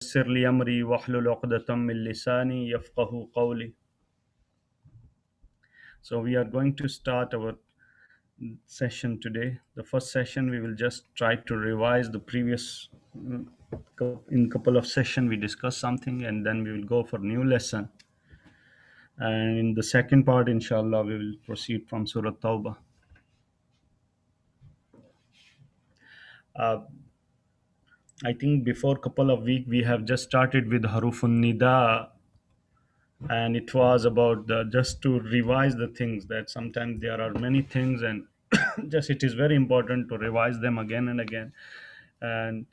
يسر لي أمري واحلل عقدة من لساني يفقه قولي. So we are going to start our session today. The first session we will just try to revise the previous. In couple of sessions we discuss something and then we will go for new lesson. And in the second part, inshallah, we will proceed from Surah Tawbah. I think before couple of weeks we have just started with Harufun Nida, and it was about just to revise the things that sometimes there are many things and just it is very important to revise them again and again. And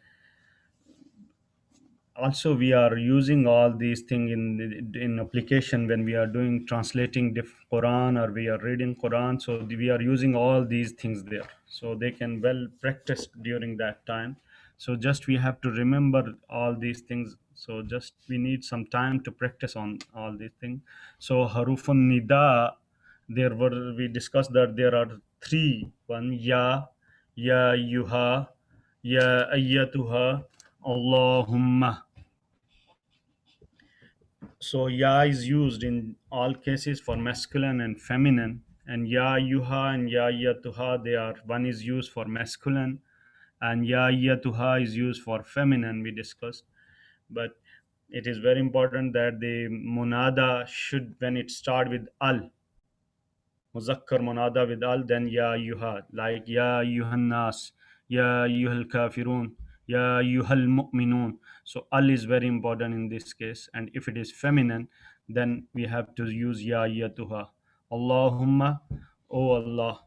also we are using all these things in application when we are doing translating Quran or we are reading Quran, so we are using all these things there so they can well practice during that time. So just we have to remember all these things, so just we need some time to practice on all these things. So harufun nida, there were, we discussed that there are three: one ya yuha, ya ayyatuha, Allahumma. So ya is used in all cases for masculine and feminine, and ya yuha and ya yatuha, they are, one is used for masculine and ya yatuha is used for feminine, we discussed. But it is very important that the munada should, when it start with al, muzakkar munada with al, then ya yuha, like ya yuhannas, ya yuhal kafirun, ya yuhal mu'minun. So al is very important in this case, and if it is feminine, then we have to use ya yatuha, Allahumma, O Allah.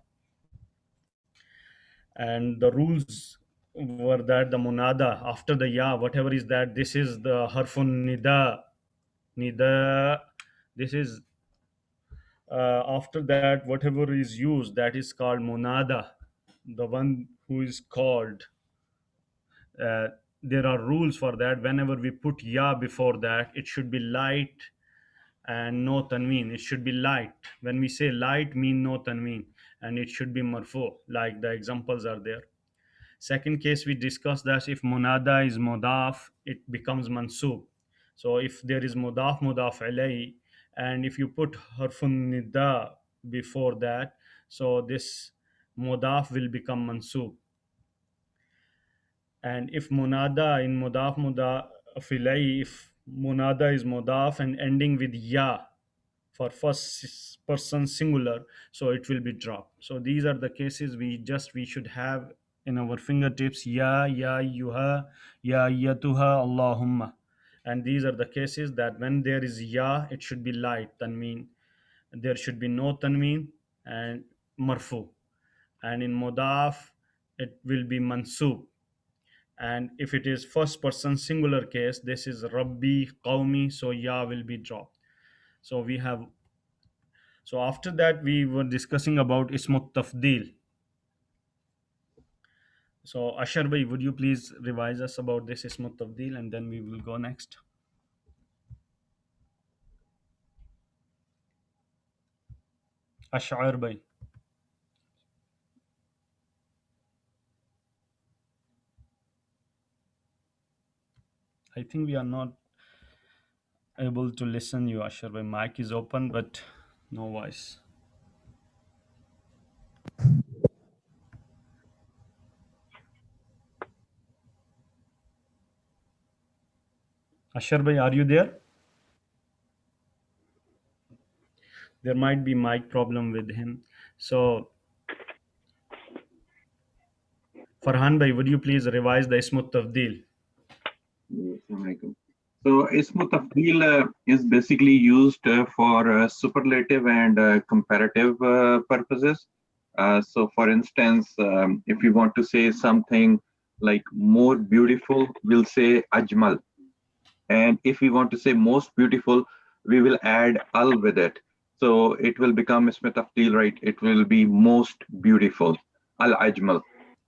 And the rules were that the munada after the ya, whatever is that, this is the harfun nida, this is after that whatever is used, that is called munada, the one who is called. uh, there are rules for that. Whenever we put ya before that, it should be light and no tanween. It should be light. When we say light, mean no tanween, and it should be marfu, like the examples are there. Second case we discussed that if munada is mudaf, it becomes mansub. So if there is mudaf alayhi, and if you put harfun nida before that, so this mudaf will become mansub. And if munada in mudaf ilayhi, if munada is mudaf and ending with ya for first person singular, so it will be dropped. So these are the cases we should have in our fingertips: ya yuha, ya yatuha, Allahumma. And these are the cases that when there is ya, it should be light tanween, there should be no tanween, and marfu. And in mudaf it will be mansub. And if it is first person singular case, this is rabbi qawmi, so ya will be dropped. So we have, so after that we were discussing about ismut tafdil. So Ashar bhai, would you please revise us about this ismut tafdil and then we will go next. Ashar bhai, I think we are not able to listen you, Ashar bhai. Mic is open but no voice. Ashar bhai, are you there? There might be mic problem with him. So Farhan bhai, would you please revise the ismut tafdil? Assalamualaikum. So, ismu tafdeel is basically used for superlative and comparative purposes. So, for instance, if we want to say something like more beautiful, we'll say ajmal. And if we want to say most beautiful, we will add al with it. So, it will become ismu tafdeel, right? It will be most beautiful, al ajmal.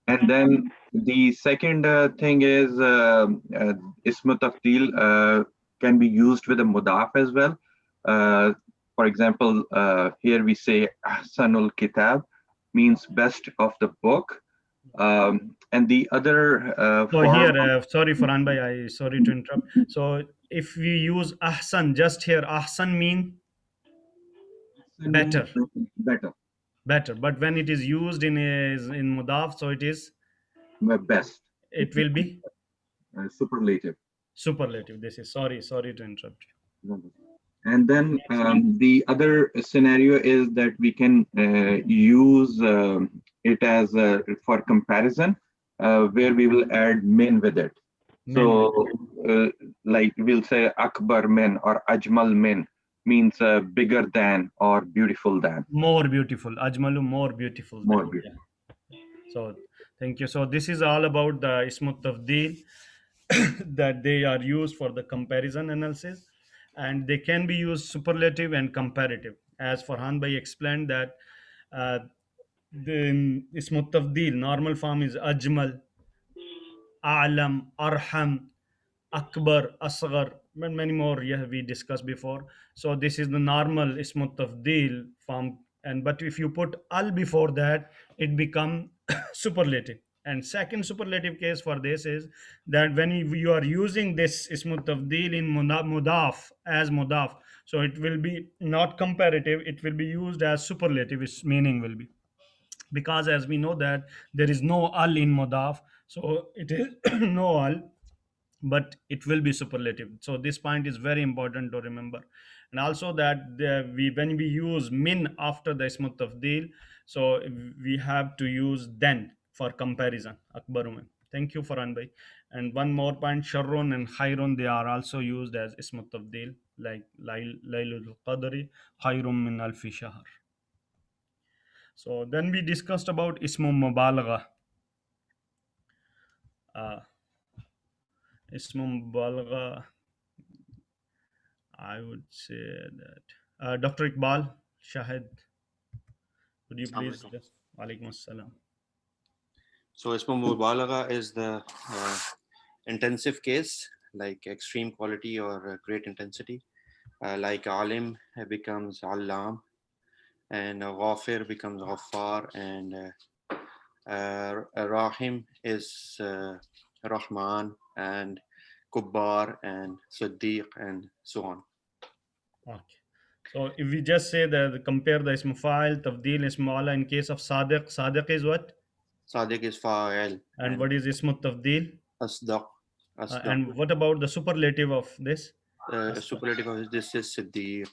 And then the second thing is ismu tafdeel can be used with a mudaf as well. For example, here we say ahsanul kitab means best of the book. and the other So form here, sorry Farhan bhai, I sorry to interrupt. So if we use ahsan, just here ahsan mean means better, better, better. But when it is used in mudaf, so it is, best. It it will becomes be superlative. superlative. This is, sorry to interrupt you. And then Next. the other scenario is that we can use it as for comparison, where we will add min with it. Men with So, like we'll say Akbar min or Ajmal min means bigger than or beautiful than, more beautiful. Ajmalu more beautiful more than. Yeah. beautiful. So thank you. So this is all about the ismut tafdeel that they are used for the comparison analysis, and they can be used superlative and comparative. As Farhan Bhai explained that uh, the ismut tafdeel normal form is ajmal, a'lam, arham, akbar, asghar, and many more. Yeah, we discussed before. So this is the normal ismut tafdeel form, and but if you put al before that, it become superlative. And second superlative case for this is that when you are using this ismut tafdeel in mudaf as mudaf, so it will be not comparative, it will be used as superlative. Its meaning will be, because as we know that there is no al in mudaf, so it is no al, but it will be superlative. So this point is very important to remember. And also that we when we use min after the ismu tafdeel, so we have to use then for comparison. Akbaru min. Thank you, Farhan bhai. And one more point, sharrun and khairun, they are also used as ismu tafdeel, like laylul qadri khairun min alfi shahr. So then we discussed about ismu mubalagha. uh, Ismu mubalagha, I would say that Dr. Iqbal Shahid, could you Assalamu please alaikum. just Walaikum Assalam. So ism mubalaga is the intensive case, like extreme quality or great intensity. Like alim becomes alam, and ghafir becomes ghaffar, and rahim is rahman, and kubbar and siddiq, and so on. Okay. So if we just say that compare the ism fa'il, tafdeel, ism ala in case of Sadiq, Sadiq is what? Sadiq is fa'il, And and what is ism tafdeel? asdaq, asdaq. And what about the superlative of this? Asdaq. Superlative of this is siddiq.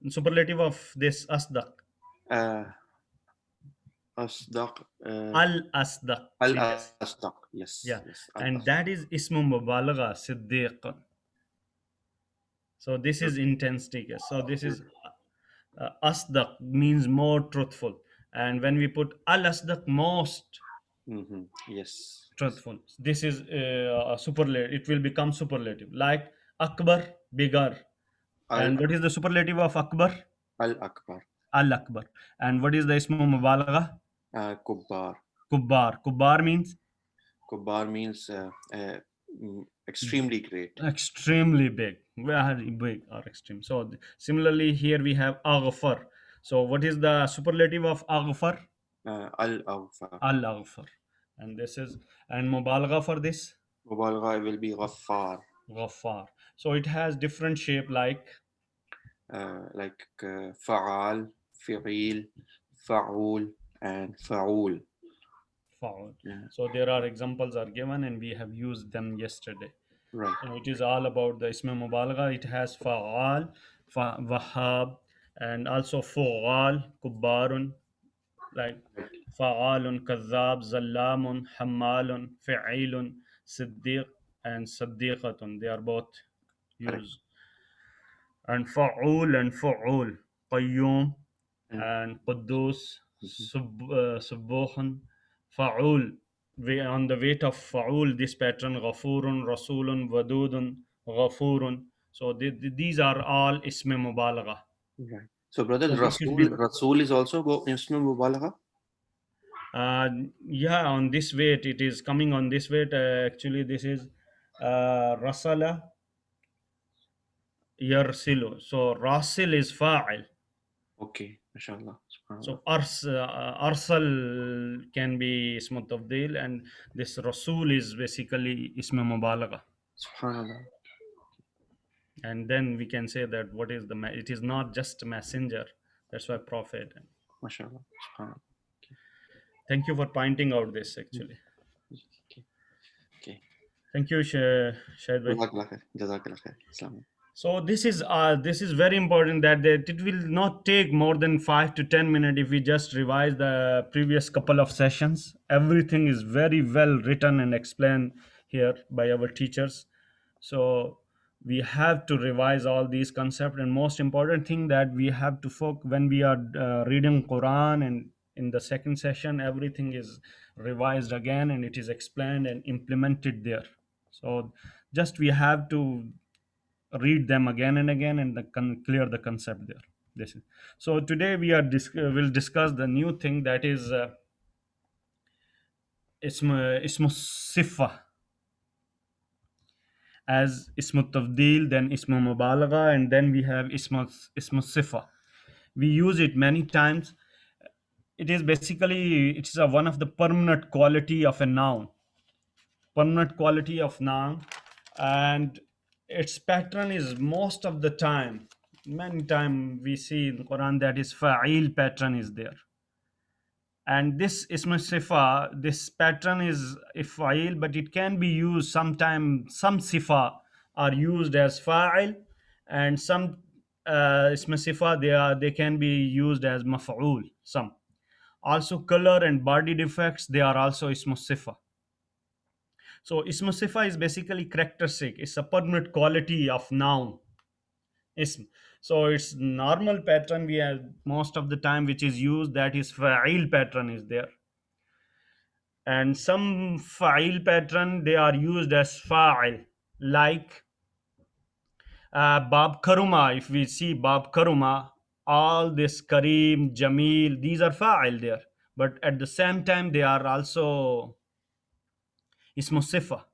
Superlative of this Asdaq. Uh, asdaq. Al Asdaq. Al We just, Asdaq, yes, yeah. yes, Al And Asdaq. that is ism mubalagha, Siddiq. So this is intensity case. So this is asdaq means more truthful, and when we put al asdaq, most Yes, yes. truthful, this is a superlative, it will become superlative, like akbar, bigger. Al And what is the superlative of akbar? Al Akbar, Al akbar. And what is the ismu mubalagha? Kubbar. Kubbar. Kubbar means Kubbar means extremely great. extremely big, very big or extreme. So similarly here we have aghfar. So what is the superlative of aghfar? Al Aghfar. Al-Aghfar. And this is, and Mubalagha for this, Mubalagha will be Ghaffar, Ghaffar. So it has different shape like like Fa'al, Fi'il, Fa'ul, and Fa'ul. Fa'ul. Yeah, So there are examples are given and we have used them yesterday. right. And it is all about the Isma Mubalagha. It has Fa'al, Wahhab, and also Fu'al, Kubbarun, like Fa'alun, Kadhab, Zallamun, Hammalun, Fi'ilun, Siddiq, and Siddiqatun. They are both Correct. used. And fa'ul and fa'ul, qayyum And and quddus, mhm, subuhun, fa'ul. On the weight of fa'ul, this pattern, ghafurun, rasulun, wadudun, ghafurun. So these are all ism mubalagha. right. So, brother, So this should Rasul, be, Rasul is also go Ism Mubalagha. uh, yeah, on this weight, it is coming on this weight. Actually, this is rasala yarsilu. So rasil is fa'il. Okay, mashallah. So arsal can be ism tafdil, and this rasul is basically ism mubalagha. Subhanallah. And then we can say that what is it is not just a messenger, that's why prophet. MashaAllah. Subhanallah. Thank you for pointing out this actually. Okay. Okay. Thank you, Shahid bhai. Jazakallah khair. Jazakallah khair. Islam. So this is very important that it will not take more than 5 to 10 minutes if we just revise the previous couple of sessions. Everything is very well written and explained here by our teachers. So we have to revise all these concepts, and most important thing that we have to focus when we are reading Quran, and in the second session everything is revised again and it is explained and implemented there. So just we have to read them again and again and clear the concept there. This is so today we are will discuss the new thing that is ismu sifa as ismu tafdil, then ismu mubalagha, and then we have ismu sifa. We use it many times. It is basically it's one of the permanent quality of a noun, permanent quality of noun, and its pattern is most of the time, many time we see in Quran that is fa'il pattern is there. And this ism sifa, this pattern is fa'il, but it can be used sometime. Some sifa are used as fa'il, and some ism sifa they can be used as maf'ul. Some also color and body defects, they are also ism sifa. So ism sifa is basically characteristic. It's a permanent quality of noun. Ism. So it's normal pattern we have most of the time which is used, that is fa'il pattern is there. And some fa'il pattern they are used as fa'il, like bab karuma. If we see bab karuma, all this kareem, jamil, these are fa'il there, but at the same time they are also ismu sifa.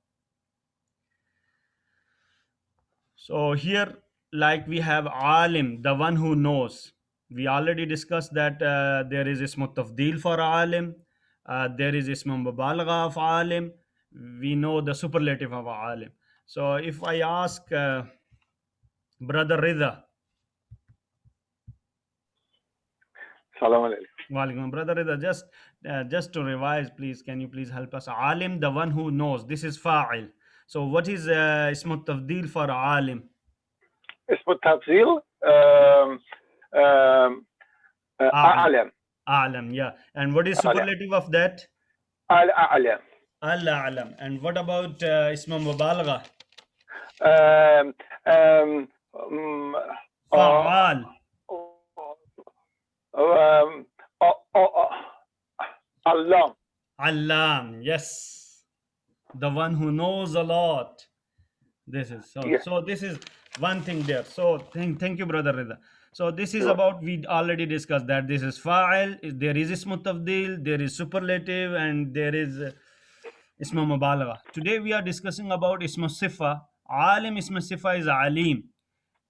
So here, like we have alim, the one who knows. We already discussed that there is ismu tafdil for alim, there is ismu mubalagha of alim. We know the superlative of alim. So if I ask brother Rida, Salam alaikum. Walaikum, brother Rida, just to revise, please, can you please help us? Alim, the one who knows. This is fa'il. So what is ismu tafdil for alim? اسمه التفضيل أعلم. Alam, yeah. And what is A'lam. superlative of that? أعلم. Allah alam. And what about isma mubalagha? Fa'al. Allah. Alam, yes. The one who knows a lot. This is so. Yeah. So this is one thing there. So thank you, brother Rida. So this is about, we already discussed that this is fa'il. There is ismu tafdil, there is superlative, and there is ismu mubalagha. Today we are discussing about ismu sifa. Alim ismu sifa is alim.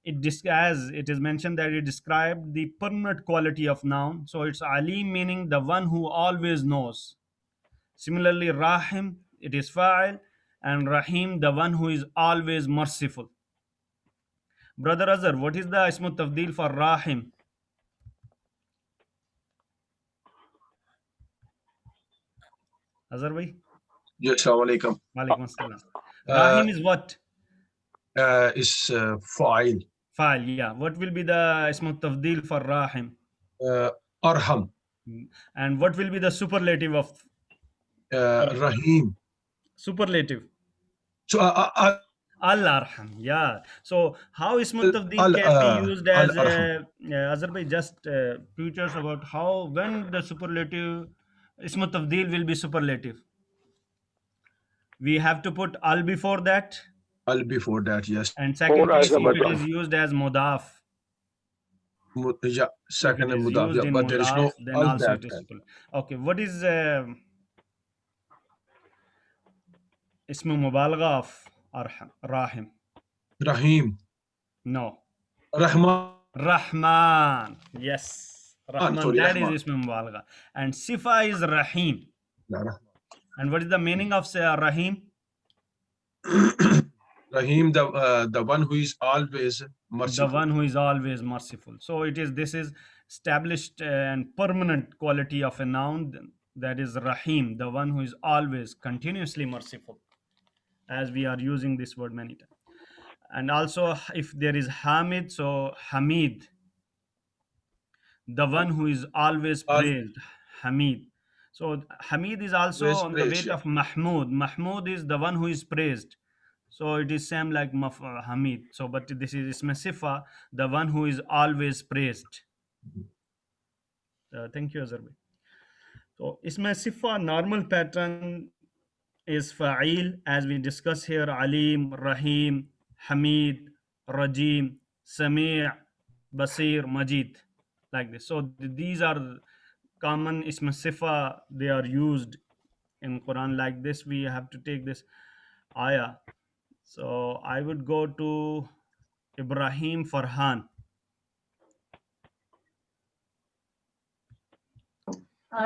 As it is mentioned that it described the permanent quality of noun. So it's alim, meaning the one who always knows. Similarly, rahim, it is fa'il, and rahim, the one who is always merciful. Brother Azhar, what is the ismu tafdil for rahim? Azhar bhai? Yes, Assalamu alaikum. Walaikum assalam. Rahim is what? Is fa'il. Fa'il, yeah. What will be the ismu tafdil for rahim? Arham. And what will be the superlative of Rahim. superlative? So Al-Arham, yeah. So how ismu tafdil can be used as Azhar bhai, just futures about how, when the superlative ismu tafdil will be superlative. We have to put al before that. al before that, yes. And second Or as case, a if it mudaf. is used as mudaf. Yeah, second If it and is mudaf, used yeah, in but there is no mudaf, then al also that it is time. superlative. Okay, what is ismu mubalagha of rahim? Rahim. No. Rahman. Rahman. Yes. Rahman, Sorry, that is Rahman. ism mubalagha. And sifa is Rahim. Yeah, And what is the meaning of say Rahim? Rahim, the one who is always The merciful. one who is always merciful. So this is established and permanent quality of a noun, that is Rahim, the one who is always continuously merciful, as we are using this word many times. And also if there is Hamid, so Hamid, the one who is always All praised, Hamid. So Hamid is also always on the praise. weight Yeah. of Mahmud. Mahmud is the one who is praised. So it is same like Hamid. So but this is Isma Sifa, the one who is always praised. Thank you, Azar bhai. So Isma Sifa normal pattern is Fa'il, as we discuss here: Alim, Rahim, Hamid, Rajim, Sami', Basir, Majid, like this. So these are common Isma Sifa, they are used in Quran like this. We have to take this ayah. So I would go to Ibrahim Farhan.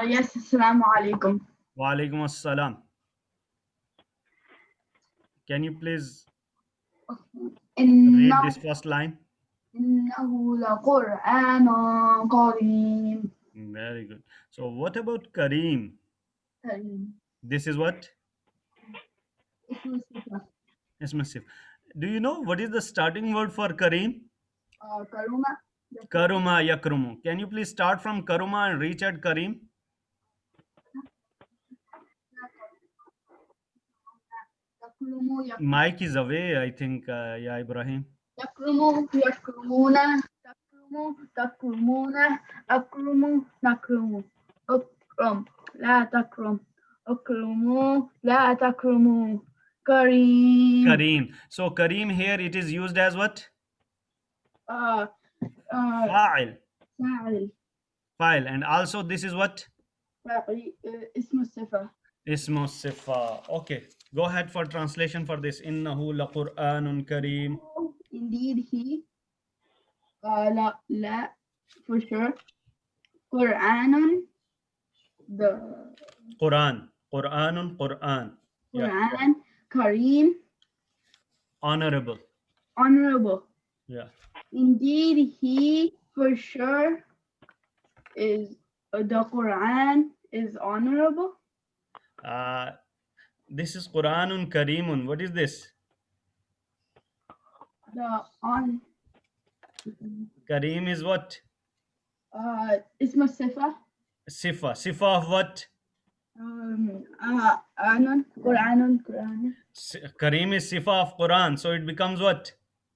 Yes, Assalamu alaikum. Wa alaikum assalam. Can you please read this first line? إنه لقرآن كريم. Very good. So what about Kareem? This is what? Yes, massive. Do you know what is the starting word for Kareem? Karuma. Karuma yakrumu. Can you please start from Karuma and reach at Kareem? Mike is away, I think. Yeah, Ibrahim. يكرم يكرمون تكرم تكرمون أكرم نكرم أكرم لا تكرم أكرم لا تكرم كريم. Kareem. So Kareem here it is used as what? Fa'il. فاعل. Fa'il. And also this is what? اسم الصفة. Ismu Sifa. Okay. Go ahead for translation for this. Innahu laqur'anun Kareem. Indeed, he. La, for sure. Qur'anun, the Quran. Qur'anun Quran. Yeah. Quran, Kareem, Honorable. honorable. Yeah. Indeed, he for sure is the Quran is honorable. This is Quranun Kareemun. What is this? The on Kareem is what? Isma Sifa. Sifa. Sifa of what? Quranun. Kareem is Sifa of Quran. So it becomes what?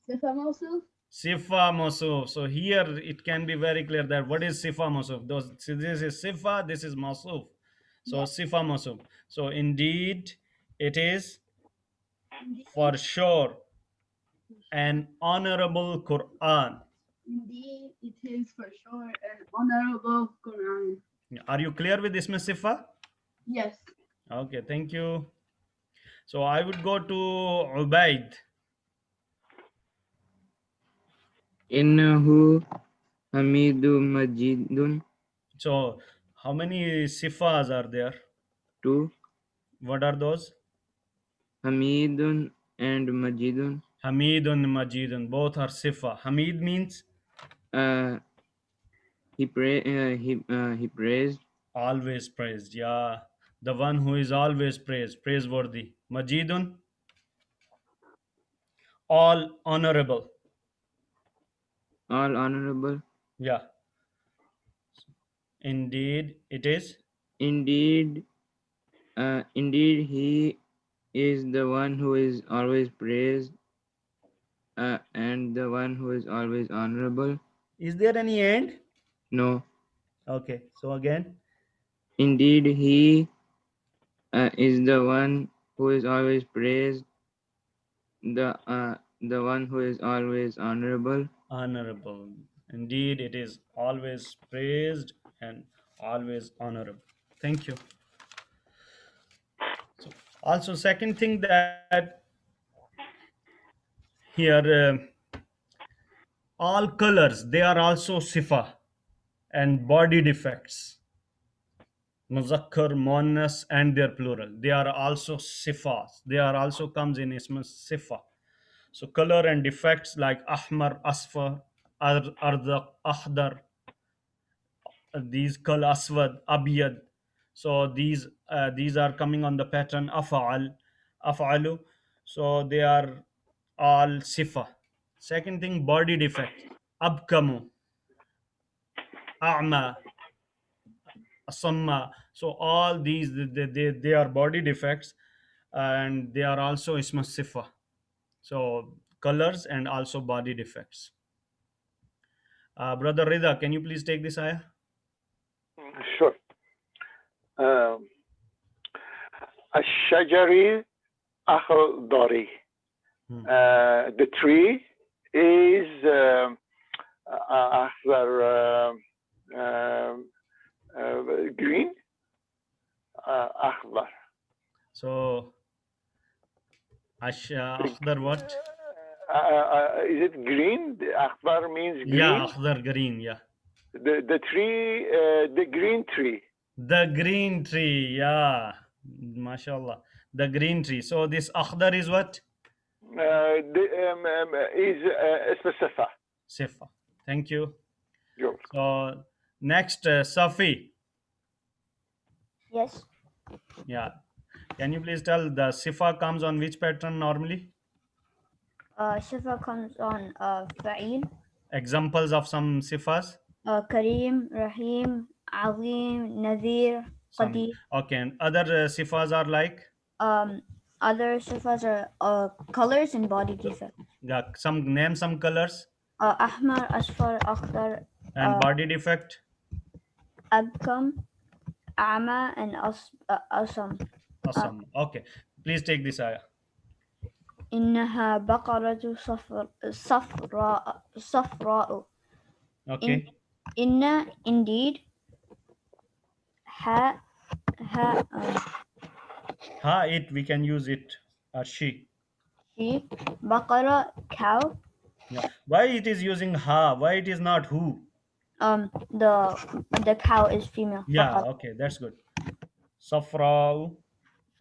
Sifa Mawsuf. Sifa Mawsuf. So here it can be very clear that what is Sifa Mawsuf? This is Sifa, this is Mawsuf. So Sifa Mawsuf. So indeed it is for sure an honorable Quran. Indeed, it is for sure an honorable Quran. Are you clear with Isma Sifa? Yes. Okay, thank you. So I would go to Ubaid. Innahu Hamidun Majidun. So how many sifas are there? 2. What are those? Hamidun and Majidun. Hamidun, Majidun, both are sifa. Hamid means He praised. always praised. Yeah, the one who is always praised, praiseworthy. Majidun, all honorable. All honorable. Yeah, indeed it is. Indeed, indeed, he is the one who is always praised, and the one who is always honorable. Is there any end? No. Okay, so again. Indeed, he is the one who is always praised, the one who is always honorable. Honorable. Indeed, it is always praised and always honorable. Thank you. So, also, second thing that here, all colors, they are also sifa. and body defects, muzakkar, muannas, and their plural. They are also sifas. They are also comes in ism sifa. So color and defects like ahmar, asfar, ardaq, ahdar, these kal aswad, abyad. So these are coming on the pattern af'al, af'alu. So they are all sifa. Second thing, body defects. Abkamu, a'ma, asamma. So all these they are body defects, and they are also isma sifa. So colors and also body defects. Brother Rida, can you please take this ayah? Sure. الشجر أخضر. The tree is أخضر green. أخضر. So akhdar what? Is it green? أخضر means green. Yeah, akhdar, green. Yeah, The tree, the green tree. the green tree. Yeah, mashallah, the green tree. So this akhdar is what? Is اسم الصفة. Sifa. Thank you. You're So next, Safi. Yes. Yeah, can you please tell the sifa comes on which pattern normally? Shifa comes on Fa'il. Examples of some sifas. Kareem, Rahim, Azim, Nadir, Some. Qadir. Okay, and other sifas are like. Other shifas are colors and body defect. Yeah, some name some colors. Ahmar, Asfar, Akhdar, And body defect. Abkam, Ama, and Asam. Awesome. Okay, please take this ayah. إنها بقرة صفراء. Okay. Indeed. Ha. It we can use it. She. She. Baqara, cow. Yeah. Why it is using ha? Why it is not who? The cow is female. Yeah. Baqara. Okay, that's good. Safra.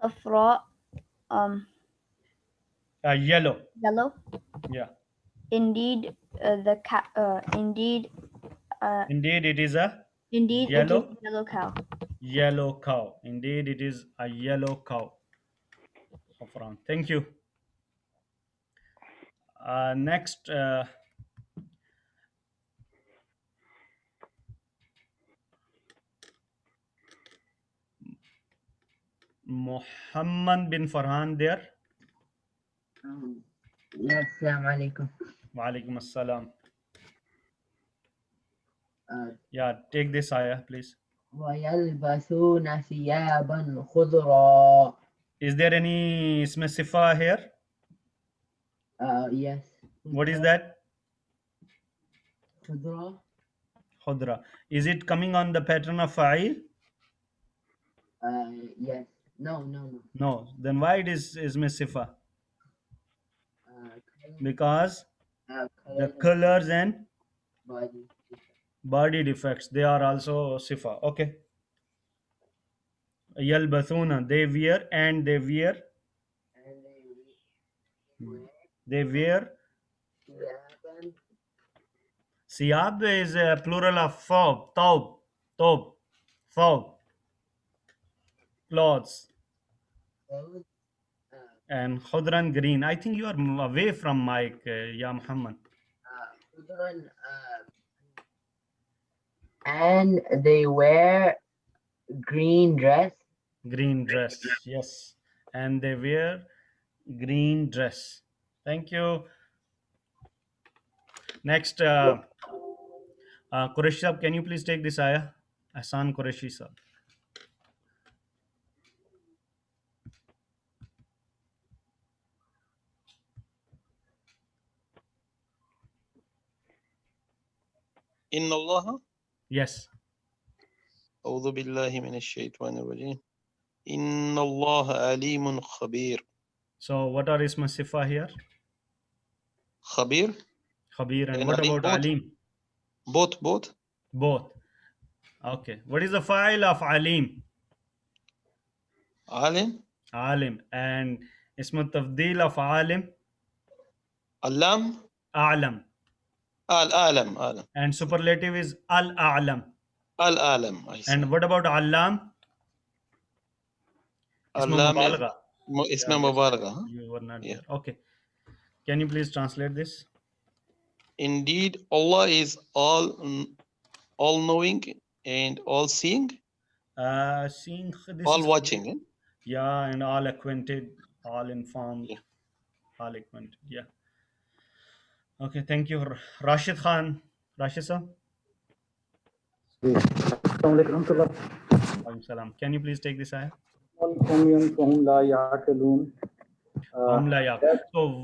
Safra. Yellow. Yellow. Yeah. Indeed, the cow. Indeed, it is a it yellow. is yellow cow. Yellow cow. Indeed, it is a yellow cow. Safran. Thank you. Next. Muhammad bin Farhan there. Yes, Assalamu alaikum. Wa alaikum assalam. Yeah, take this ayah, please. وَيَلْبَسُونَ ثِيَابًا خُضْرًا. Is there any sifa here? Yes. What is that? خُضْرًا. Khudra. Is it coming on the pattern of fa'il? Yes. No. No. Then why it is sifa? Because the colors and body defects, they are also sifa. Okay. Yalbathuna, they wear and they wear. They wear. Siyab is a plural of thawb, thawb, clothes. And khudran, green. I think you are away from mic, Ya Muhammad. And they wear green dress. Green dress, yes. And they wear green dress. Thank you. Next, Qureshi Sahab, can you please take this ayah? Ahsan Qureshi Sahab. إن الله Yes. أعوذ بالله من الشيطان الرجيم إن الله عليم خبير. So what are isma sifa here? خبير. Khabir. And And what Alim, about both? Alim? Both. Both. Okay. What is the file of alim? Alim. Alim. And ism tafdil of alim? Alam. A'lam. Al-alam. Alam. And superlative is al-a'lam. Al-alam. I see. And what about allam? Isma Alam. mubalagha. Isma Yeah, mubalagha. Huh? you were not Yeah. there. Okay. Can you please translate this? Indeed, Allah is all knowing and all seeing, Seeing this all is watching. Eh? yeah, and all acquainted, all informed, Yeah. all acquainted. Yeah. Okay. Thank you, Rashid Khan. Rashid sir. Alaikum salam. Can you please take this ayah? So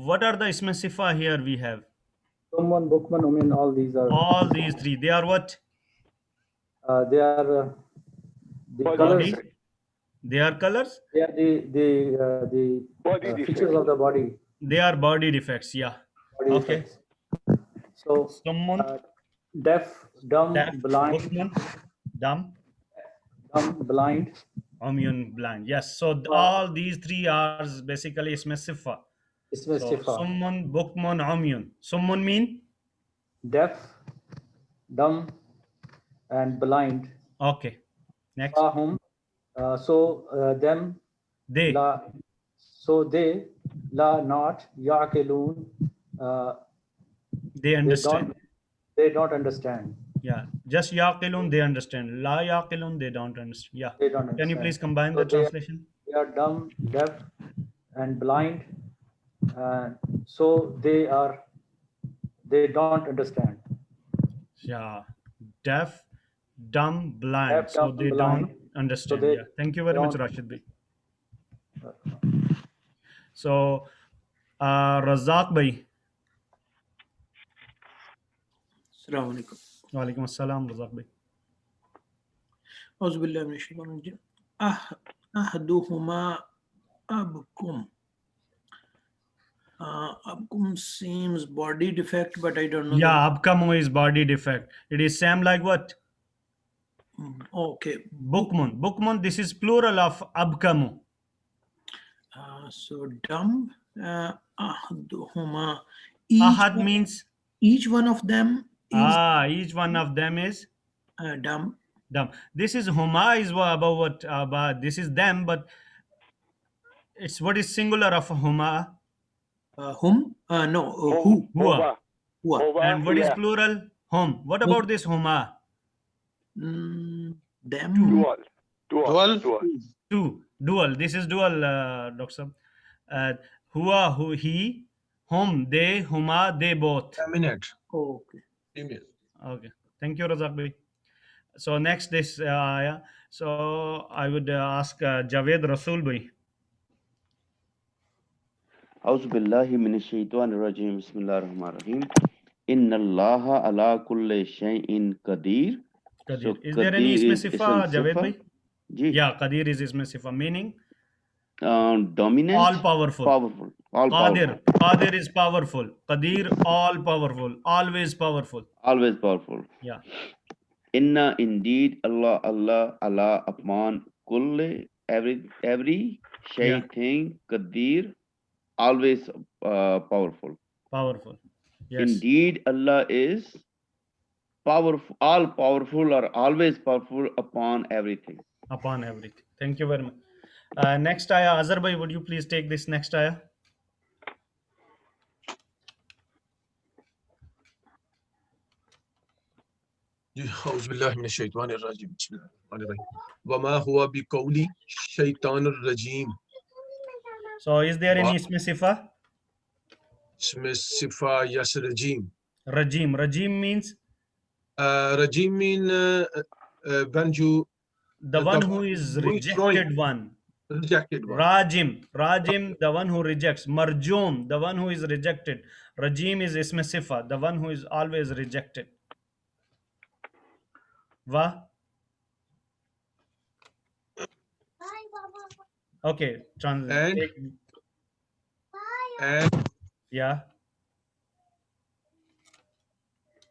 what are the isma sifa here we have? Someone, Bookman, Umin, all these are. All these three. They are what? They are the Body colors. defect. They are colors? They are the Body defect. features of the body. They are body defects. Yeah. Body Okay. defects. So Someone deaf, dumb, deaf, blind, bookman, dumb, blind. blind. Yes. So all these three are basically isma sifa. Isma So sifa. someone, bookman, umyun. Someone mean? Deaf, dumb, and blind. Okay. Next. Fahum. Them. They. La. So they. La not. Yaqilun. They understand. They don't understand. Yeah. Just yaqilun, they understand. La yaqilun, they don't understand. Yeah. They don't understand. Can you please combine So the translation? They are dumb, deaf, and blind. So they don't understand. Yeah. Deaf, dumb, blind. Deaf, so dumb, they blind. don't understand. So they yeah. Thank you very much, Rashid bhai. So, Razak bhai. Assalamu alaikum. Walaikum assalam, Razak bhai. أعوذ بالله من الشيطان الرجيم. أحدهما أبكم. Abkum seems body defect, but I don't know. Yeah, abkamu is body defect. It is same like what? Okay. Bukmun. Bukmun, this is plural of abkamu. So dumb. Ahduhuma. Ahad means? Each one of them is. Each one of them is? Dumb. Dumb. This is huma is about what? This is them, but it's what is singular of huma? Whom? No. Who? Hua. And what is yeah. plural? Hum. What about this huma? Them. Dual. Two. Dual. This is dual, Doctor. Hua, who, he, hum, they, huma, they both. A minute. Okay. Okay. Thank you, Razak bhai. So next this ayah. So I would ask Javed Rasul bhai. أعوذ بالله من الشيطان الرجيم بسم الله الرحمن الرحيم إن الله على كل شيء قدير. So is there any isme sifa, Javed bhai? Ji. Yeah, Qadir is isme sifa, meaning? Dominant. All powerful. All Qadir. powerful. Qadir is powerful. Qadir, all powerful. Always powerful. Always powerful. Yeah. Inna, indeed, Allah, upon kulli, every shay thing, Qadir, always powerful. Powerful. Yes. Indeed, Allah is powerful, all powerful, or always powerful upon everything. Upon everything. Thank you very much. Next ayah, Azhar bhai, would you please take this next ayah? أعوذ بالله من الشيطان الرجيم بسم الله الرحمن الرحيم وما هو بقول الشيطان الرجيم. So is there any isme sifa? Isme sifa, yes, rajim. Rajim means? Rajim mean when you... The one who is rejected one. Rejected one. Rajim, the one who rejects. Marjum, the one who is rejected. Rajim is isme sifa, the one who is always rejected. Va? Okay. And yeah.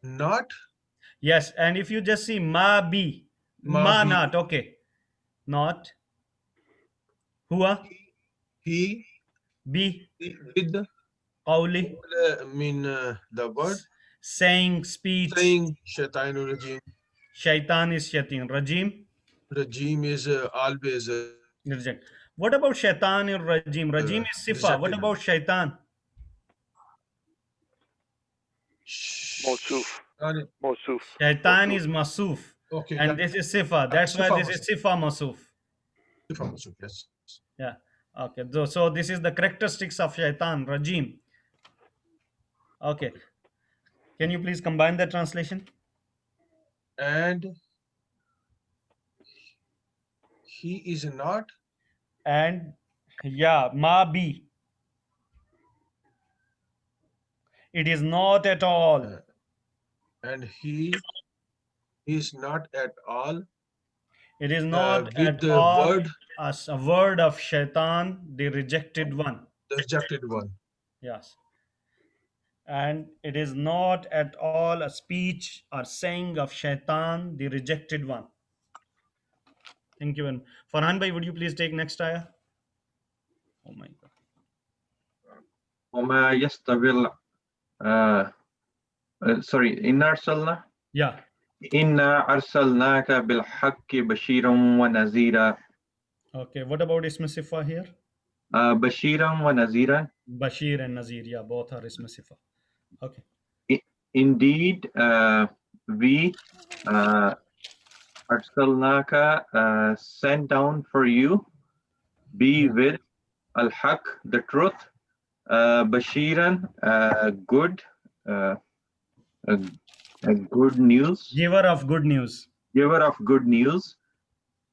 Not? Yes, and if you just see ma bi, Ma be, not. Okay. Not. Huwa. he, Be. with, Qawli. the word, Saying, speech. saying, Shaitanur Rajim. Shaitan is shaitan. Rajim. Rajim is always Reject. What about shaitan or rajim? Rajim is sifa. What rejected. about shaitan? موصوف موصوف Shaitan موصوف is masuf. Okay, And this is sifa. That's why Sifa this is sifa masuf. yes. Yeah. Okay. So this is the characteristics of shaitan, rajim. Okay. Can you please combine the translation? And he is not, And yeah, ma be. It is not at all. and he is not at all It is not with at the all word, as a word of shaitan, the rejected one. the rejected one. Yes. And it is not at all a speech or saying of shaitan, the rejected one. Thank you. And Farhan bhai, would you please take next ayah? Oh my God. وما يستوي sorry, إن أرسلنا Yeah. إنا أرسلناك بالحق بشيرا ونذيرا. Okay. What about Isma Sifa here? بشيرا ونذيرا. Bashir and Nazir. Yeah, both are Isma Sifa. Okay. Indeed, we Arsalnaka sent down for you, be with Al-Haq, the truth, Bashiran, good, uh, good news, Giver of good news. giver of good news,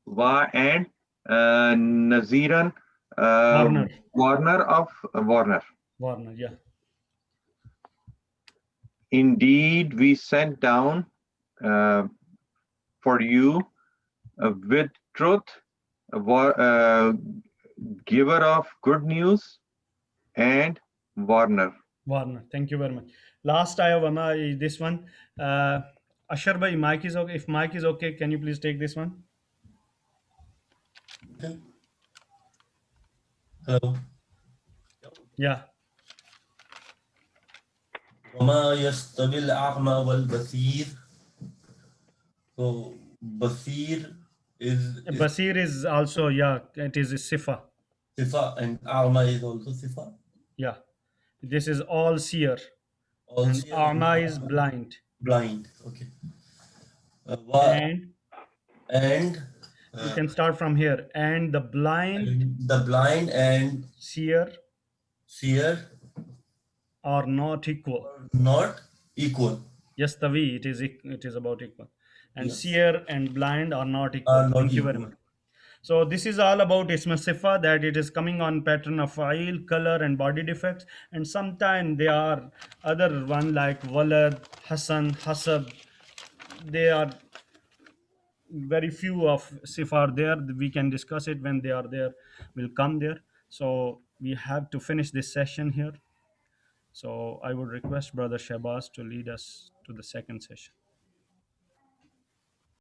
and Naziran, Warner. warner of warner. Warner, yeah. Indeed, we sent down for you with truth, giver of good news, and warner. Warner. Thank you very much. Last ayah, Vama, is this one. Ashar bhai, mic is okay. If mic is okay, can you please take this one? Hello. Yeah. وما يستوي الأعمى والبصير. So Basir is Basir is also, yeah, it is a sifa. Sifa and A'ma is also Sifa. Yeah. This is all seer. All And seer A'ma is blind. Blind. Okay. And you can start from here. And the blind and seer are not equal. Yes, Tavi, it is about equal. And Yes. seer and blind are not equal. Thank you very much. So this is all about Isma Sifa, that it is coming on pattern of fa'il, color and body defects. And sometimes there are other one like Walad, Hasan, Hasab. They are very few of Sifa are there. We can discuss it when they are there. We'll come there. So we have to finish this session here. So I would request Brother Shabazz to lead us to the second session.